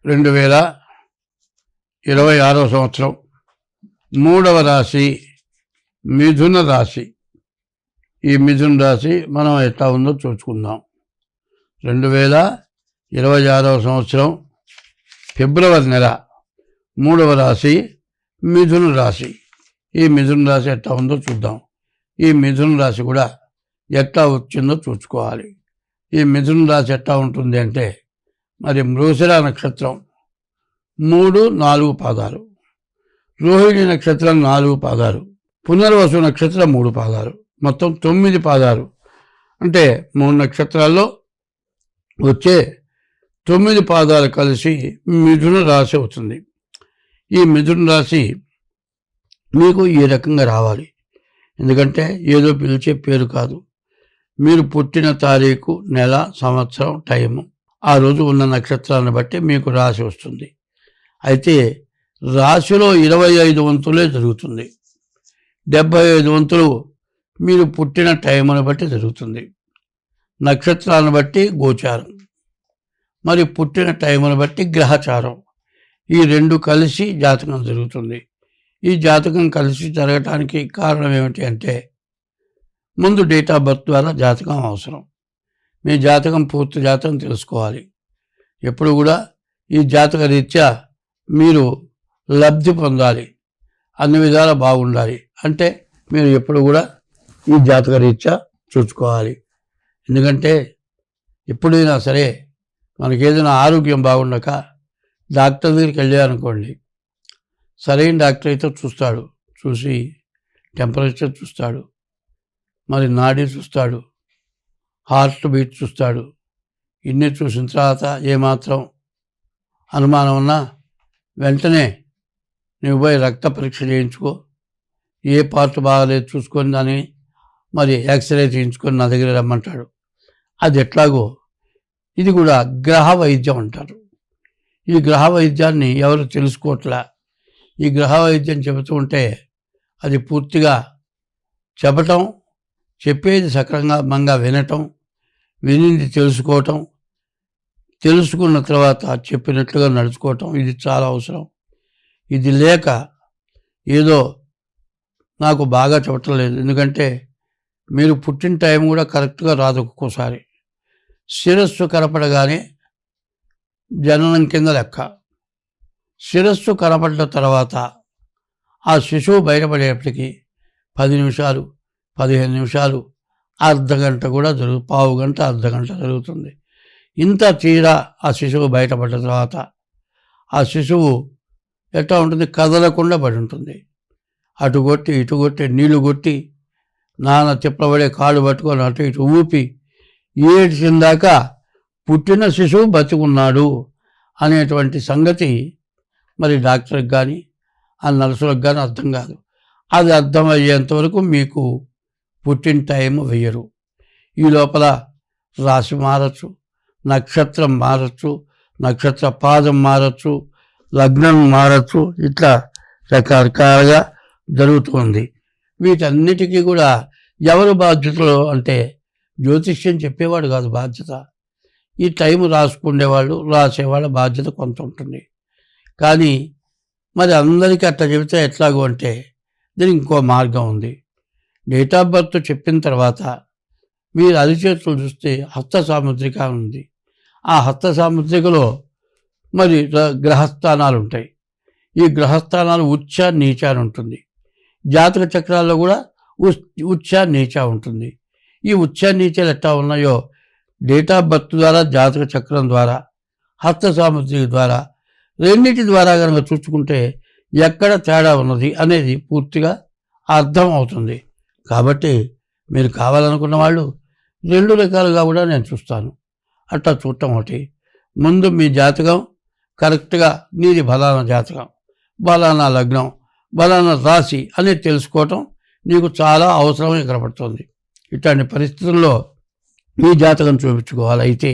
2026 సంవత్సరం 3వ రాశి మిథున రాశి. ఈ మిథున రాశి మనం ఎట్లా ఉందో చూసుకుందాం. 2026 సంవత్సరం ఫిబ్రవరి నెల 3వ రాశి మిథున రాశి. ఈ మిథున రాశి ఎట్లా ఉందో చూద్దాం. ఈ మిథున రాశి కూడా ఎట్లా వచ్చిందో చూసుకోవాలి. ఈ మిథున రాశి ఎట్లా ఉంటుంది అంటే, మరి మృగశిర నక్షత్రం 3-4 పాదాలు, రోహిణి నక్షత్రం 4 పాదాలు, పునర్వసు నక్షత్రం 3 పాదాలు, మొత్తం 9 పాదాలు. అంటే 3 నక్షత్రాల్లో వచ్చే 9 పాదాలు కలిసి మిథున రాశి అవుతుంది. ఈ మిథున రాశి మీకు ఈ రకంగా రావాలి. ఎందుకంటే ఏదో పిలిచే పేరు కాదు. మీరు పుట్టిన తారీఖు, నెల, సంవత్సరం, టైము, ఆ రోజు ఉన్న నక్షత్రాలను బట్టి మీకు రాశి వస్తుంది. అయితే రాశిలో 25 వంతులే జరుగుతుంది. 75 వంతులు మీరు పుట్టిన టైంను బట్టి జరుగుతుంది. నక్షత్రాలను బట్టి గోచారం, మరి పుట్టిన టైంను బట్టి గ్రహచారం, ఈ 2 కలిసి జాతకం జరుగుతుంది. ఈ జాతకం కలిసి జరగటానికి కారణం ఏమిటి అంటే, ముందు డేట్ ఆఫ్ బర్త్ ద్వారా జాతకం అవసరం. మీ జాతకం పూర్తి జాతకం తెలుసుకోవాలి. ఎప్పుడు కూడా ఈ జాతక రీత్యా మీరు లబ్ధి పొందాలి, అన్ని విధాలా బాగుండాలి అంటే మీరు ఎప్పుడు కూడా ఈ జాతక రీత్యా చూసుకోవాలి. ఎందుకంటే ఎప్పుడైనా సరే మనకేదైనా ఆరోగ్యం బాగుండక డాక్టర్ దగ్గరికి వెళ్ళారనుకోండి, సరైన డాక్టర్ అయితే చూస్తాడు, చూసి టెంపరేచర్ చూస్తాడు, మరి నాడీ చూస్తాడు, హార్ట్ బీట్ చూస్తాడు. ఇన్ని చూసిన తర్వాత ఏమాత్రం అనుమానం ఉన్నా వెంటనే నువ్వు పోయి రక్త పరీక్ష చేయించుకో, ఏ పార్ట్ బాగాలేదు చూసుకొని దాన్ని మరి ఎక్స్రే చేయించుకొని నా దగ్గర రమ్మంటాడు. అది ఎట్లాగో ఇది కూడా గ్రహ వైద్యం అంటారు. ఈ గ్రహ వైద్యాన్ని ఎవరు తెలుసుకోవట్లా. ఈ గ్రహ వైద్యం చెబుతూ ఉంటే అది పూర్తిగా చెప్పటం, చెప్పేది సక్రమంగా వినటం, వినింది తెలుసుకోవటం, తెలుసుకున్న తర్వాత చెప్పినట్లుగా నడుచుకోవటం, ఇది చాలా అవసరం. ఇది లేక ఏదో నాకు బాగా చెప్పటం లేదు. ఎందుకంటే మీరు పుట్టిన టైం కూడా కరెక్ట్గా రాదు. ఒక్కోసారి శిరస్సు కనపడగానే జననం కింద లెక్క. శిరస్సు కనపడ్డ తర్వాత ఆ శిశువు బయటపడేటప్పటికి 10 నిమిషాలు, 15 నిమిషాలు, అర్ధగంట కూడా పావు గంట, అర్ధగంట జరుగుతుంది. ఇంత తీరా ఆ శిశువు బయటపడ్డ తర్వాత ఆ శిశువు ఎట్లా ఉంటుంది, కదలకుండా పడి ఉంటుంది. అటు కొట్టి ఇటు కొట్టి నీళ్లు కొట్టి నాన్న తిప్పబడే కాళ్ళు పట్టుకొని అటు ఇటు ఊపి ఏడ్చిన దాకా పుట్టిన శిశువు బతికున్నాడు అనేటువంటి సంగతి మరి డాక్టర్కి కానీ ఆ నర్సులకు కానీ అర్థం కాదు. అది అర్థమయ్యేంత వరకు మీకు పుట్టిన టైం వేయరు. ఈ లోపల రాశి మారచ్చు, నక్షత్రం మారచ్చు, నక్షత్ర పాదం మారచ్చు, లగ్నం మారచ్చు, ఇట్లా రకరకాలుగా జరుగుతుంది. వీటన్నిటికీ కూడా ఎవరు బాధ్యతలు అంటే జ్యోతిష్యం చెప్పేవాడు కాదు బాధ్యత. ఈ టైం రాసుకునేవాళ్ళు, రాసేవాళ్ళ బాధ్యత కొంత ఉంటుంది. కానీ మరి అందరికీ అట్లా చెబితే ఎట్లాగో అంటే దీనికి ఇంకో మార్గం ఉంది. డేట్ ఆఫ్ బర్త్ చెప్పిన తర్వాత మీరు అరిచేతులు చూస్తే హస్త సాముద్రిక ఉంది. ఆ హస్త సాముద్రికలో మరి గ్రహస్థానాలు ఉంటాయి. ఈ గ్రహస్థానాలు ఉచ్చ నీచ అని ఉంటుంది. జాతక చక్రాల్లో కూడా ఉచ్చ నీచ ఉంటుంది. ఈ ఉచ్చ నీచలు ఎట్లా ఉన్నాయో డేట్ ఆఫ్ బర్త్ ద్వారా, జాతక చక్రం ద్వారా, హస్త సాముద్రిక ద్వారా, రెండింటి ద్వారా కనుక చూసుకుంటే ఎక్కడ తేడా ఉన్నది అనేది పూర్తిగా అర్థం అవుతుంది. కాబట్టి మీరు కావాలనుకున్న వాళ్ళు 2 రకాలుగా కూడా నేను చూస్తాను. అట్లా చూడటం ఒకటి. ముందు మీ జాతకం కరెక్ట్గా, నీది బలానా జాతకం, బలానా లగ్నం, బలానా రాశి అనేది తెలుసుకోవటం నీకు చాలా అవసరమని కనపడుతుంది. ఇట్లాంటి పరిస్థితుల్లో మీ జాతకం చూపించుకోవాలి. అయితే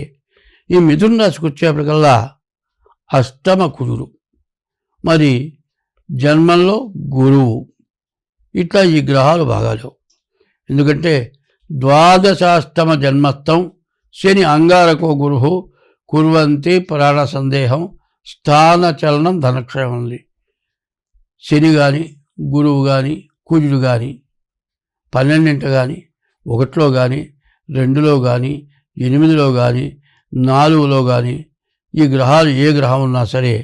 ఈ మిథున రాశికి వచ్చేప్పటికల్లా అష్టమ కుజుడు, మరి జన్మంలో గురువు, ఇట్లా ఈ గ్రహాలు బాగాలేవు. ఎందుకంటే ద్వాదశాష్టమ జన్మస్థం శని అంగారకో గురు కుర్వంతి ప్రాణ సందేహం స్థాన చలనం ధనక్షయం ఉంది. శని కానీ, గురువు కానీ, కుజుడు కానీ 12 కానీ, 1లో కానీ, 2లో కానీ, 8లో కానీ, 4లో కానీ ఈ గ్రహాలు ఏ గ్రహం ఉన్నా సరే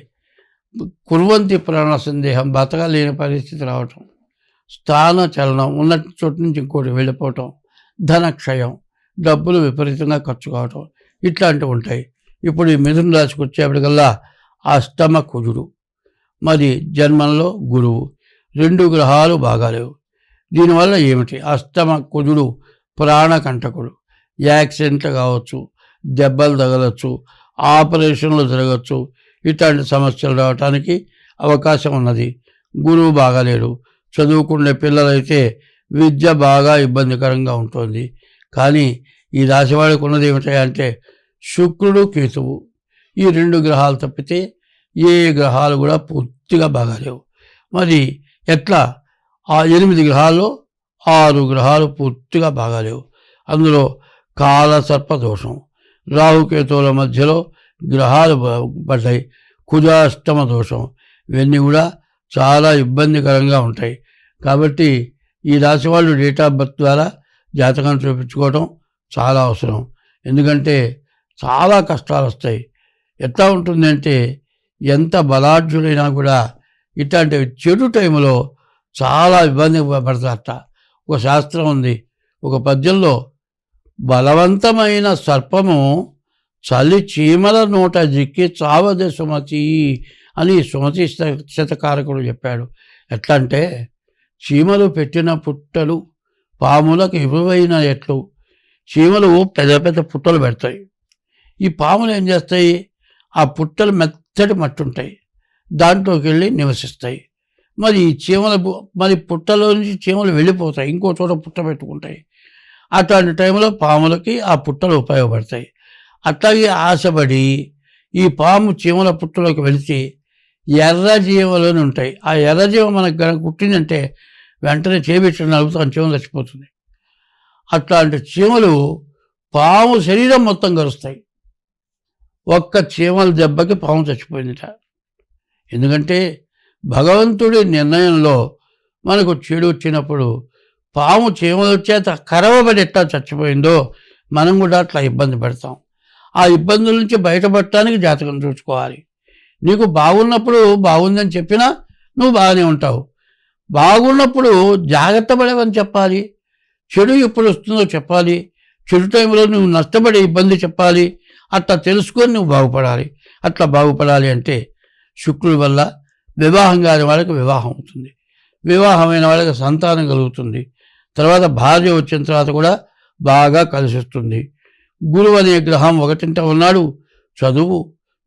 కుర్వంతి ప్రాణ సందేహం, బతకలేని పరిస్థితి రావటం, స్థాన చలనం, ఉన్న చోటు నుంచి ఇంకోటి వెళ్ళిపోవటం, ధనక్షయం, డబ్బులు విపరీతంగా ఖర్చు కావటం ఇట్లాంటివి ఉంటాయి. ఇప్పుడు ఈ మిథున రాశికి వచ్చేప్పటికల్లా అష్టమ కుజుడు, మరి జన్మంలో గురువు, 2 గ్రహాలు బాగాలేవు. దీనివల్ల ఏమిటి? అష్టమ కుజుడు ప్రాణకంటకుడు, యాక్సిడెంట్లు కావచ్చు, దెబ్బలు తగలచ్చు, ఆపరేషన్లు జరగచ్చు, ఇట్లాంటి సమస్యలు రావడానికి అవకాశం ఉన్నది. గురువు బాగాలేడు. చదువుకునే పిల్లలైతే విద్య బాగా ఇబ్బందికరంగా ఉంటుంది. కానీ ఈ రాశి వాడికి ఉన్నది ఏమిటంటే శుక్రుడు, కేతువు, ఈ 2 గ్రహాలు తప్పితే ఏ గ్రహాలు కూడా పూర్తిగా బాగాలేవు. మరి ఎట్లా? ఆ 8 గ్రహాల్లో 6 గ్రహాలు పూర్తిగా బాగాలేవు. అందులో కాలసర్ప దోషం, రాహుకేతువుల మధ్యలో గ్రహాలు పడ్డాయి, కుజాష్టమ దోషం, ఇవన్నీ కూడా చాలా ఇబ్బందికరంగా ఉంటాయి. కాబట్టి ఈ రాశి వాళ్ళు డేట్ ఆఫ్ బర్త్ ద్వారా జాతకం చూపించుకోవడం చాలా అవసరం. ఎందుకంటే చాలా కష్టాలు వస్తాయి. ఎట్లా ఉంటుందంటే ఎంత బలాఢ్యులైనా కూడా ఇట్లాంటి చెడు టైంలో చాలా ఇబ్బంది పడతారట. ఒక శాస్త్రం ఉంది, ఒక పద్యంలో బలవంతమైన సర్పము చలి చీమల నోట జిక్కి చావదే సుమతి అని సుమతి శతకారకుడు చెప్పాడు. ఎట్లా అంటే చీమలు పెట్టిన పుట్టలు పాములకు ఇరువైన ఎట్లు. చీమలు పెద్ద పెద్ద పుట్టలు పెడతాయి. ఈ పాములు ఏం చేస్తాయి? ఆ పుట్టలు మెత్తటి మట్టి ఉంటాయి, దాంట్లోకి వెళ్ళి నివసిస్తాయి. మరి ఈ చీమలు మరి పుట్టలో నుంచి చీమలు వెళ్ళిపోతాయి, ఇంకో చోట పుట్ట పెట్టుకుంటాయి. అట్లాంటి టైంలో పాములకి ఆ పుట్టలు ఉపయోగపడతాయి. అట్లాగే ఆశపడి ఈ పాము చీమల పుట్టలోకి వెళితే ఎర్రజీవలని ఉంటాయి. ఆ ఎర్రజీవ మనకు కనుక కుట్టిందంటే వెంటనే చేపెట్టిన నలుపుతాను, చీమ చచ్చిపోతుంది. అట్లాంటి చీమలు పాము శరీరం మొత్తం కరుస్తాయి. ఒక్క చీమల దెబ్బకి పాము చచ్చిపోయిందిట. ఎందుకంటే భగవంతుడి నిర్ణయంలో మనకు చెడు వచ్చినప్పుడు పాము చీమల చేత కరవబడి ఎట్లా చచ్చిపోయిందో మనం కూడా అట్లా ఇబ్బంది పడతాం. ఆ ఇబ్బందుల నుంచి బయటపడటానికి జాతకం చూసుకోవాలి. నీకు బాగున్నప్పుడు బాగుందని చెప్పినా నువ్వు బాగానే ఉంటావు. బాగున్నప్పుడు జాగ్రత్త పడవని చెప్పాలి. చెడు ఎప్పుడు వస్తుందో చెప్పాలి. చెడు టైంలో నువ్వు నష్టపడే ఇబ్బంది చెప్పాలి. అట్లా తెలుసుకొని నువ్వు బాగుపడాలి. అట్లా బాగుపడాలి అంటే శుక్రుడి వల్ల వివాహం కాని వాళ్ళకి వివాహం అవుతుంది, వివాహమైన వాళ్ళకి సంతానం కలుగుతుంది. తర్వాత భార్య వచ్చిన తర్వాత కూడా బాగా కలిసి వస్తుంది. గురువు అనే గ్రహం 1ంట ఉన్నాడు. చదువు,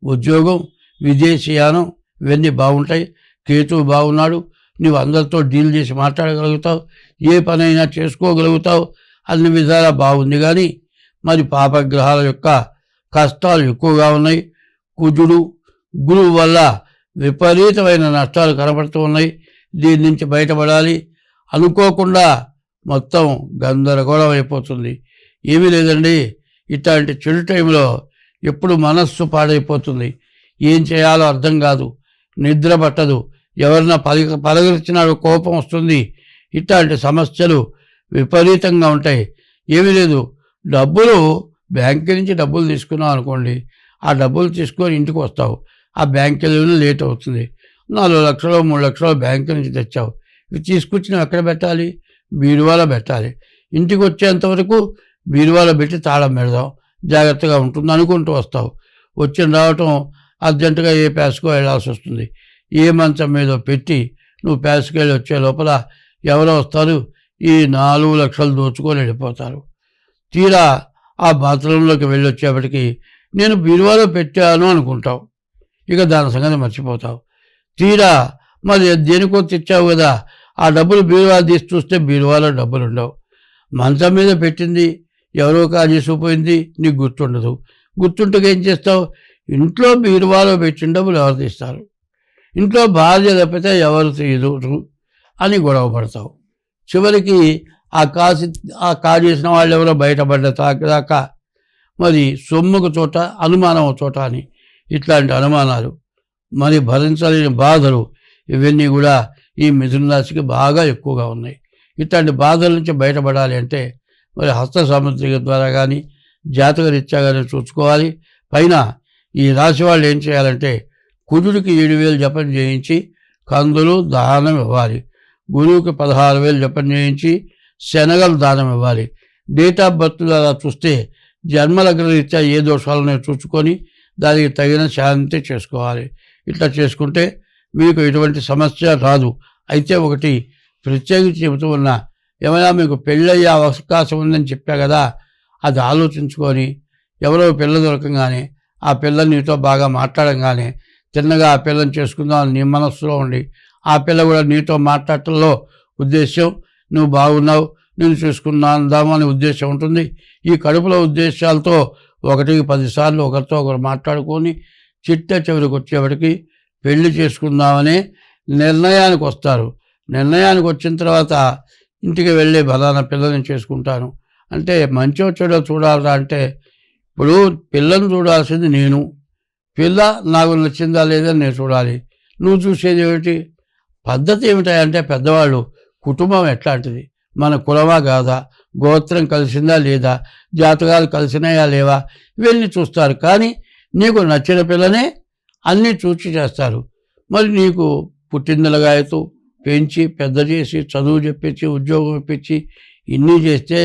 ఉద్యోగం, విదేశీయానం ఇవన్నీ బాగుంటాయి. కేతువు బాగున్నాడు. నువ్వు అందరితో డీల్ చేసి మాట్లాడగలుగుతావు, ఏ పనైనా చేసుకోగలుగుతావు, అన్ని విధాలా బాగుంది. కానీ మరి పాపగ్రహాల యొక్క కష్టాలు ఎక్కువగా ఉన్నాయి. కుజుడు, గురువు వల్ల విపరీతమైన నష్టాలు కనబడుతూ ఉన్నాయి. దీని నుంచి బయటపడాలి. అనుకోకుండా మొత్తం గందరగోళం అయిపోతుంది. ఏమీ లేదండి, ఇట్లాంటి చెడు టైంలో ఎప్పుడు మనస్సు పాడైపోతుంది. ఏం చేయాలో అర్థం కాదు, నిద్ర పట్టదు, ఎవరన్నా పలకరించినాడు కోపం వస్తుంది. ఇట్లాంటి సమస్యలు విపరీతంగా ఉంటాయి. ఏమీ లేదు, డబ్బులు బ్యాంకు నుంచి డబ్బులు తీసుకున్నావు అనుకోండి, ఆ డబ్బులు తీసుకొని ఇంటికి వస్తావు, ఆ బ్యాంకులోనే లేట్ అవుతుంది. 4 లక్షలు 3 లక్షలు బ్యాంకు నుంచి తెచ్చావు, ఇవి తీసుకొచ్చి ఎక్కడ పెట్టాలి? బీరువాలో పెట్టాలి. ఇంటికి వచ్చేంతవరకు బీరువాలో పెట్టి తాళం పెడదాం, జాగ్రత్తగా ఉంటుంది అనుకుంటూ వస్తావు. రావటం అర్జెంటుగా ఏ ప్యాస్కో వెళ్ళాల్సి వస్తుంది. ఏ మంచం మీద పెట్టి నువ్వు ప్యాస్కి వెళ్ళి వచ్చే లోపల ఎవరో వస్తారు, ఈ 4 లక్షలు దోచుకొని వెళ్ళిపోతారు. తీరా ఆ బాత్రూంలోకి వెళ్ళి వచ్చేప్పటికి నేను బీరువాలో పెట్టాను అనుకుంటావు. ఇక దాని సంగతి మర్చిపోతావు. తీరా మరి దేనికో తెచ్చావు కదా, ఆ డబ్బులు బీరువా తీసి చూస్తే బీరువాలో డబ్బులు ఉండవు. మంచం మీద పెట్టింది ఎవరో కాజేసిపోయింది, నీకు గుర్తుండదు. గుర్తుంటే ఏం చేస్తావు? ఇంట్లో బీరువాలో పెట్టిన డబ్బులు ఎవరు తీస్తారు? ఇంట్లో భార్య తప్పితే ఎవరు తీయదు అని గొడవ పడతావు. చివరికి ఆ కాజేసిన వాళ్ళు ఎవరో బయటపడ్డ దాకా మరి సొమ్ముకు చోట అనుమానం చోట అని ఇట్లాంటి అనుమానాలు మరి భరించలేని బాధలు ఇవన్నీ కూడా ఈ మిథున రాశికి బాగా ఎక్కువగా ఉన్నాయి. ఇట్లాంటి బాధల నుంచి బయటపడాలి అంటే మరి హస్త సాముద్రిక ద్వారా కానీ జాతక రీత్యా కానీ చూసుకోవాలి. పైన ఈ రాశి వాళ్ళు ఏం చేయాలంటే కుజుడికి 7,000 జపం చేయించి కందులు దానం ఇవ్వాలి. గురువుకి 16,000 జపం చేయించి శనగలు దానం ఇవ్వాలి. డేట్ ఆఫ్ బర్త్ ద్వారా చూస్తే జన్మలగ్న రీత్యా ఏ దోషాలను చూసుకొని దానికి తగిన శాంతి చేసుకోవాలి. ఇట్లా చేసుకుంటే మీకు ఎటువంటి సమస్య రాదు. అయితే ఒకటి ప్రత్యేకించి చెబుతూ ఉన్నా, ఏమైనా మీకు పెళ్ళయ్యే అవకాశం ఉందని చెప్పా కదా, అది ఆలోచించుకొని ఎవరో పిల్ల దొరకంగానే ఆ పిల్ల నీతో బాగా మాట్లాడంగానే తిన్నగా ఆ పిల్లని చేసుకుందామని నీ మనస్సులో ఉండి ఆ పిల్ల కూడా నీతో మాట్లాడటంలో ఉద్దేశం నువ్వు బాగున్నావు నేను చూసుకుందామని ఉద్దేశం ఉంటుంది. ఈ కడుపులో ఉద్దేశాలతో 1కి 10 సార్లు ఒకరితో ఒకరు మాట్లాడుకొని చివరికి వచ్చేవాడికి పెళ్లి చేసుకుందామనే నిర్ణయానికి వస్తారు. నిర్ణయానికి వచ్చిన తర్వాత ఇంటికి వెళ్ళి బలానా పిల్లని చేసుకుంటాను అంటే మంచో చెడో చూడాలా అంటే ఇప్పుడు పిల్లని చూడాల్సింది నేను, పిల్ల నాకు నచ్చిందా లేదా నేను చూడాలి. నువ్వు చూసేది ఏమిటి? పద్ధతి ఏమిటంటే పెద్దవాళ్ళు కుటుంబం ఎట్లాంటిది, మన కులమా కాదా, గోత్రం కలిసిందా లేదా, జాతకాలు కలిసినాయా లేవా, ఇవన్నీ చూస్తారు. కానీ నీకు నచ్చిన పిల్లనే అన్నీ చూచి చేస్తారు. మరి నీకు పుట్టిందలుగాయతూ పెంచి పెద్ద చేసి చదువు చెప్పించి ఉద్యోగం ఇప్పించి ఇన్ని చేస్తే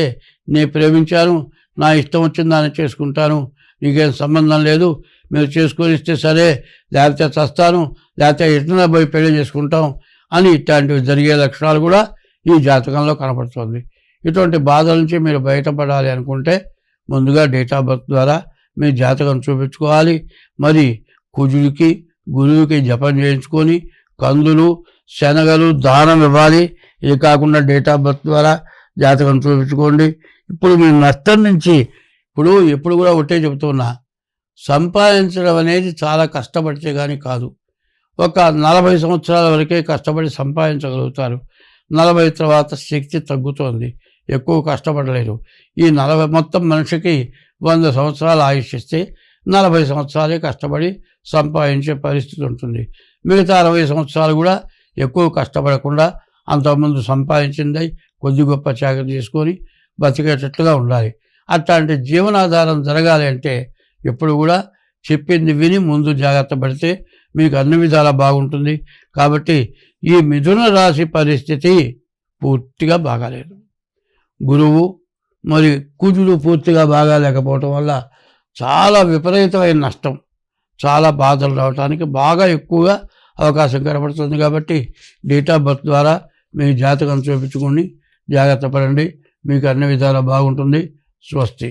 నేను ప్రేమించాను, నా ఇష్టం వచ్చిన దాన్ని చేసుకుంటాను, నీకేం సంబంధం లేదు, మీరు చేసుకొని ఇస్తే సరే, లేకపోతే చస్తాను, లేకపోతే ఎట్లా పోయి పెళ్లి చేసుకుంటాం అని ఇట్లాంటివి జరిగే లక్షణాలు కూడా ఈ జాతకంలో కనపడుతుంది. ఇటువంటి బాధల నుంచి మీరు బయటపడాలి అనుకుంటే ముందుగా డేట్ ఆఫ్ బర్త్ ద్వారా మీ జాతకం చూపించుకోవాలి. మరి కుజుడికి గురువుకి జపం చేయించుకొని కందులు శనగలు దానం ఇవ్వాలి. ఇది కాకుండా డేట్ ఆఫ్ బర్త్ ద్వారా జాతకం చూపించుకోండి. ఇప్పుడు మీ నష్టం నుంచి ఎప్పుడు కూడా ఒకటే చెబుతున్నా, సంపాదించడం అనేది చాలా కష్టపడితే కానీ కాదు. ఒక 40 సంవత్సరాల వరకే కష్టపడి సంపాదించగలుగుతారు. 40 తర్వాత శక్తి తగ్గుతోంది, ఎక్కువ కష్టపడలేరు. ఈ 40 మొత్తం మనిషికి 100 సంవత్సరాలు ఆయుష్ ఇస్తే 40 సంవత్సరాలే కష్టపడి సంపాదించే పరిస్థితి ఉంటుంది. మిగతా 60 సంవత్సరాలు కూడా ఎక్కువ కష్టపడకుండా అంతకుముందు సంపాదించింది కొద్ది గొప్ప త్యాగం చేసుకొని బతికేటట్లుగా ఉండాలి. అట్లాంటి జీవనాధారం జరగాలి అంటే ఎప్పుడు కూడా చెప్పింది విని ముందు జాగ్రత్త పడితే మీకు అన్ని విధాలా బాగుంటుంది. కాబట్టి ఈ మిథున రాశి పరిస్థితి పూర్తిగా బాగాలేదు. గురువు మరి కుజుడు పూర్తిగా బాగాలేకపోవటం వల్ల చాలా విపరీతమైన నష్టం, చాలా బాధలు రావడానికి బాగా ఎక్కువగా అవకాశం కనబడుతుంది. కాబట్టి డేట్ ఆఫ్ బర్త్ ద్వారా మీ జాతకం చూపించుకొని జాగ్రత్త పడండి, మీకు అన్ని విధాలా బాగుంటుంది. స్వస్తి.